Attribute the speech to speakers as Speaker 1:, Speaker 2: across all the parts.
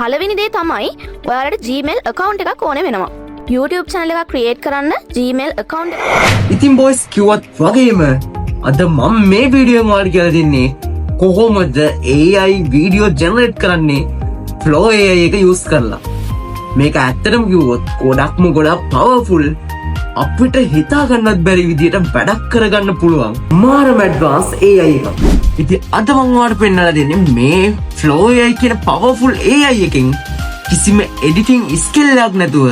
Speaker 1: පළවෙනි දේ තමයි ඔයාලට Gmail account එකක් ඕනේ වෙනවා. YouTube channel එකක් create කරන්න Gmail account එක.
Speaker 2: ඉතින් boys කිව්වත් වගේම අද මම මේ වීඩියෝ එක ඔයාලට කියලා දෙන්නේ කොහොමද AI වීඩියෝ ජෙනරේට් කරන්නේ Flow AI එක use කරලා. මේක ඇත්තටම කිව්වොත් ගොඩක් powerful අපිට හිතා ගන්නත් බැරි විදියට වැඩක් කරගන්න පුළුවන් මාරම ඇඩ්වාන්ස් AI එකක්. ඉතින් අද මම ඔයාලට පෙන්නලා දෙන්නේ මේ Flow AI කියන powerful AI එකෙන් කිසිම editing skill එකක් නැතුව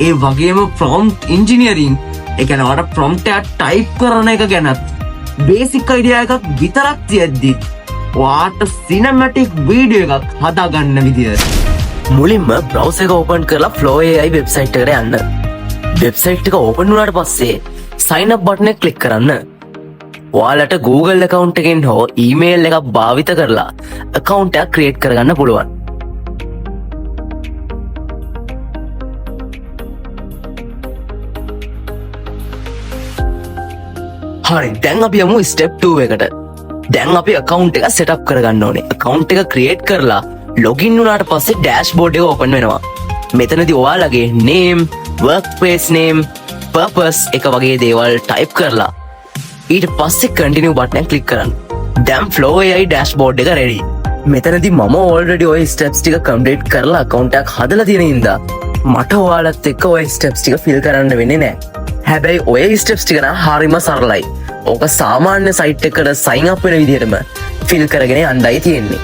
Speaker 2: ඒ වගේම prompt engineering ඒ කියන්නේ ඔයාලට prompt එක type කරන එක ගැනත් basic idea එකක් විතරක් තියෙද්දි ඔයාලට cinematic video එකක් හදාගන්න විදිය.
Speaker 3: මුලින්ම browser එක open කරලා Flow AI website එකට යන්න. website එක open වුණාට පස්සේ sign up button එක click කරන්න. ඔයාලට Google account එකෙන් හෝ email එකක් භාවිත කරලා account එකක් create කරගන්න පුළුවන්. හරි, දැන් අපි යමු step 2 එකට. දැන් අපි account එක set up කරගන්න ඕනේ. account එක create කරලා login වුණාට පස්සේ dashboard එක open වෙනවා. මෙතනදී ඔයාලගේ name, workplace name, purpose එක වගේ දේවල් type කරලා ඊට පස්සේ continue button එක click කරන්න. දැන් Flow AI dashboard එක ready. මෙතනදී මම already ওই steps ටික complete කරලා account එකක් හදලා තියෙන හින්දා මට ඔයාලත් එක්ක ওই steps ටික fill කරන්න වෙන්නේ නැහැ. හැබැයි ඔය steps ටික නම් හරිම සරලයි. ඕක සාමාන්‍ය site එකකට sign up වෙන විදිහටම fill කරගෙන යන්නයි තියෙන්නේ.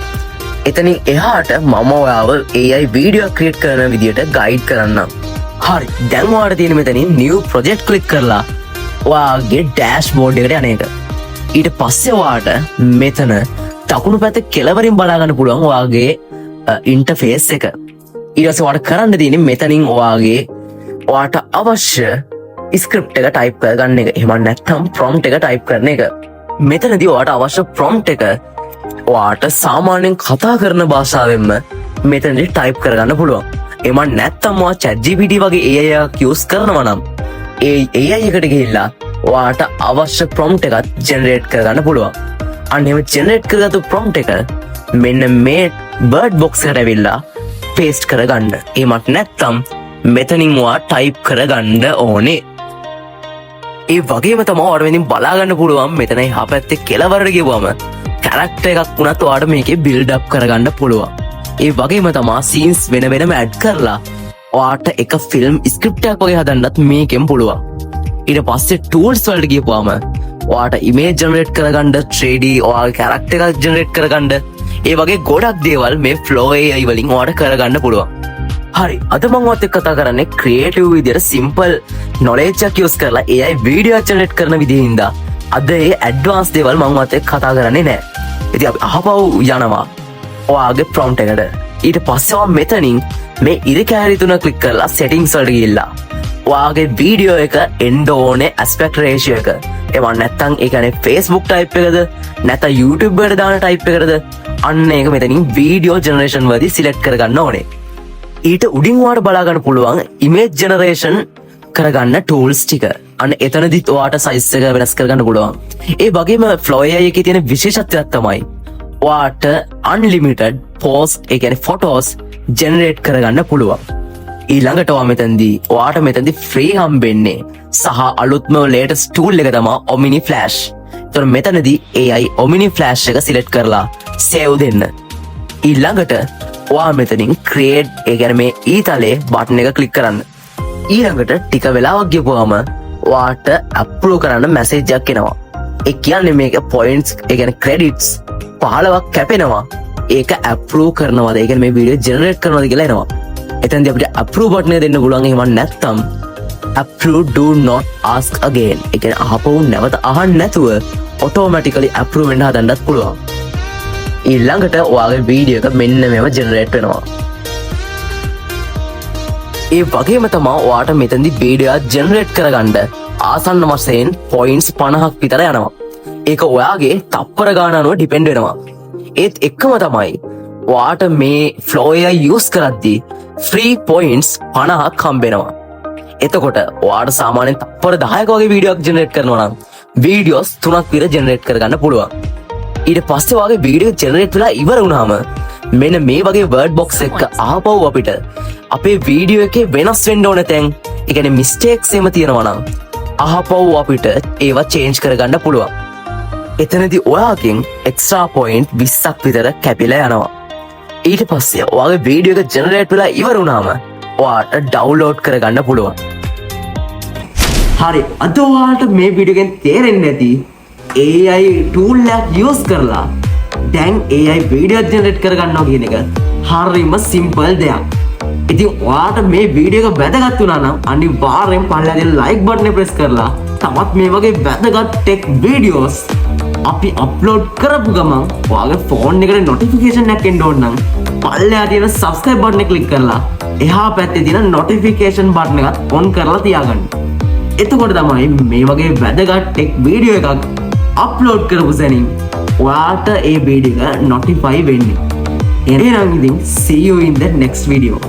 Speaker 3: එතනින් එහාට මම ඔයාව AI video create කරන විදිහට guide කරන්නම්. හරි, දැන් ඔයාලට තියෙන මෙතනින් new project click කරලා ඔයාගේ dashboard එකට යන එක. ඊට පස්සේ ඔයාලට මෙතන දකුණු පැත්තේ කෙළවරින් බලා ගන්න පුළුවන් ඔයාගේ interface එක. ඊට පස්සේ ඔයාලට කරන්න තියෙන්නේ මෙතනින් ඔයාට අවශ්‍ය script එක type කරගන්න එක. එහෙම නැත්නම් prompt එක type කරන එක. මෙතනදී ඔයාට අවශ්‍ය prompt එක ඔයාට සාමාන්‍යයෙන් කතා කරන භාෂාවෙන්ම මෙතනදී type කරගන්න පුළුවන්. එහෙම නැත්නම් ඔයා ChatGPT වගේ AI එකක් use කරනවා නම් ඒ AI එකට ගිහිල්ලා ඔයාට අවශ්‍ය prompt එකක් generate කරගන්න පුළුවන්. අන්න එහෙම generate කරගත්තු prompt එක මෙන්න මේ bird box එකට ඇවිල්ලා paste කරගන්න. එහෙමත් නැත්නම් මෙතනින් ඔයා type කරගන්න ඕනේ. ඒ වගේම තමයි ඔයාලට මෙතනින් බලා ගන්න පුළුවන් මෙතන එහා පැත්තේ කෙළවරට ගිහුවම character එකක් වුණත් ඔයාලට මේකේ build up කරගන්න පුළුවන්. ඒ වගේම තමයි scenes වෙනම add කරලා ඔයාට එක film script එකක් වගේ හදන්නත් මේකෙන් පුළුවන්. ඊට පස්සේ tools වලට ගිහුවම ඔයාට image generate කරගන්න, 3D ඔයාගේ character එකක් generate කරගන්න, ඒ වගේ ගොඩක් දේවල් මේ Flow AI වලින් ඔයාට කරගන්න පුළුවන්. හරි, අද මම ඔයත් එක්ක කතා කරන්නේ ක්‍රියේටිව් විදියට සිම්පල් නොලෙජ් එකක් යූස් කරලා AI වීඩියෝ ජෙනරේට් කරන විදිහින්දා අද ඒ ඇඩ්වාන්ස් දේවල් මම ඔයත් එක්ක කතා කරන්නේ නැහැ. ඉතින් අපි අහපව් යනවා ඔයාගේ prompt එකට. ඊට පස්සේ ඔයා මෙතනින් මේ ඉරි කැරි තුන ක්ලික් කරලා settings වලට ගිහිල්ලා ඔයාගේ වීඩියෝ එක එන්න ඕනේ aspect ratio එක. ඒවා නැත්තම් ඒ කියන්නේ Facebook type එකද නැත්නම් YouTube එකට දාන type එකද අන්න ඒක මෙතනින් වීඩියෝ ජෙනරේෂන් වලදී select කරගන්න ඕනේ. ඊට උඩින් ඔයාට බලා ගන්න පුළුවන් image generation කරගන්න tools ටික. අන්න එතනදිත් ඔයාට size එක වෙනස් කරගන්න පුළුවන්. ඒ වගේම Flow AI එකේ තියෙන විශේෂත්වයක් තමයි ඔයාට unlimited post ඒ කියන්නේ photos generate කරගන්න පුළුවන්. ඊළඟට ඔයාට මෙතනදී free හම්බෙන්නේ සහ අලුත්ම latest tool එක තමයි Omni Flash. ඒතර මෙතනදී AI Omni Flash එක select කරලා save දෙන්න. ඊළඟට ඔයා මෙතනින් create ඒ කියන්නේ මේ ඊතලේ බටන් එක click කරන්න. ඊළඟට ටික වෙලාවක් ගියපුවාම ඔයාට approve කරන්න message එකක් එනවා. ඒ කියන්නේ මේක points ඒ කියන්නේ credits 15ක් කැපෙනවා. ඒක approve කරනවද? ඒ කියන්නේ මේ වීඩියෝ generate කරනවද කියලා එනවා. එතෙන්දී අපිට approve button එක දෙන්න පුළුවන්. එහෙම නැත්නම් approve do not ask again. ඒ කියන්නේ අහපවු නැවත අහන්න නැතුව automatically approve වෙන්න හදන්නත් පුළුවන්. ඊළඟට ඔයාගේ වීඩියෝ එක මෙන්න මේව ජෙනරේට් වෙනවා. ඒ වගේම තමයි ඔයාට මෙතනදී වීඩියෝ ජෙනරේට් කරගන්න ආසන්න වශයෙන් points 50ක් විතර යනවා. ඒක ඔයාගේ තප්පර ගාන අනුව ඩිපෙන්ඩ් වෙනවා. ඒත් එක්කම තමයි ඔයාට මේ Flow AI use කරද්දී free points 50ක් හම්බෙනවා. එතකොට ඔයාට සාමාන්‍යයෙන් තප්පර 10ක වගේ වීඩියෝ එකක් ජෙනරේට් කරනවා නම් වීඩියෝස් 3ක් විතර ජෙනරේට් කරගන්න පුළුවන්. ඊට පස්සේ ඔයාගේ වීඩියෝ ජෙනරේට් වෙලා ඉවර වුණාම මෙන්න මේ වගේ වර්ඩ් බොක්ස් එක ආපහු අපිට අපේ වීඩියෝ එකේ වෙනස් වෙන්න ඕන තැන්, ඒ කියන්නේ මිස්ටේක්ස් එහෙම තියෙනවා නම් ආපහු අපිට ඒවා චේන්ජ් කරගන්න පුළුවන්. එතනදී ඔයාගෙන් එක්ස්ට්‍රා පොයින්ට් 20ක් විතර කැපිලා යනවා. ඊට පස්සේ ඔයාගේ වීඩියෝ එක ජෙනරේට් වෙලා ඉවර වුණාම ඔයාට ඩවුන්ලෝඩ් කරගන්න පුළුවන්.
Speaker 2: හරි, අද ඔයාලට මේ වීඩියෝ එකෙන් තේරෙන්නේ නැති AI tool එකක් use කරලා දැන් AI වීඩියෝ ජෙනරේට් කරගන්නවා කියන එක හරිම සිම්පල් දෙයක්. ඉතින් ඔයාලට මේ වීඩියෝ එක වැදගත් වුණා නම් අනිවාර්යෙන් පල්ලෙහාදී like button එක press කරලා තවත් මේ වගේ වැදගත් tech videos අපි අප්ලෝඩ් කරපු ගමන් ඔයාගේ ෆෝන් එකට notification එකක් එන්න ඕන නම් පල්ලෙහා තියෙන subscribe button එක click කරලා එහා පැත්තේ තියෙන notification button එකත් on කරලා තියාගන්න. එතකොට තමයි මේ වගේ වැදගත් ටෙක් වීඩියෝ එකක් අප්ලෝඩ් කරපු සැනින් ඔයාට ඒ වීඩියෝ එක notify වෙන්නේ. එහෙනම් ඉතින් see you in the next video.